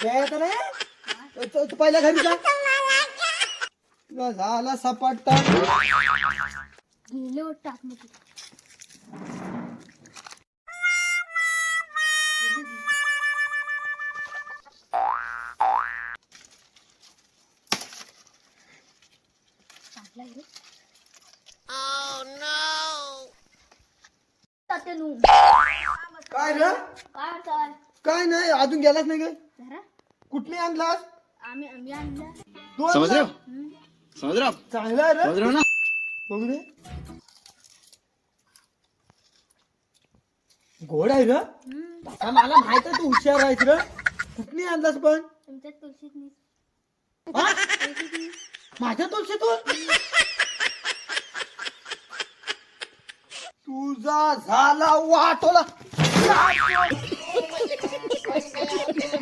खेळायचं नाही तू पहिल्या घरी जा. तुला झाला सपाट ताण. गेले वाटतं आतमध्ये. तात्यानू. काय रे काय चाल काय नाही अजून गेलाच नाही काय जरा कुठली आणलास आम्ही आणलं. तू समझ रहे हो हम्म. समझ रहे हो आप चांगला आहे समझ रे रहे हो ना बघू दे गोड आहे रे हम्म. आता मला माहित आहे तू हुशार आहेस रे कुठली आणलास पण तुमच्या तुळशीत नी. हा? तुळशीत नी. माझ्या तुळशीतून तुझा झाला वाटोला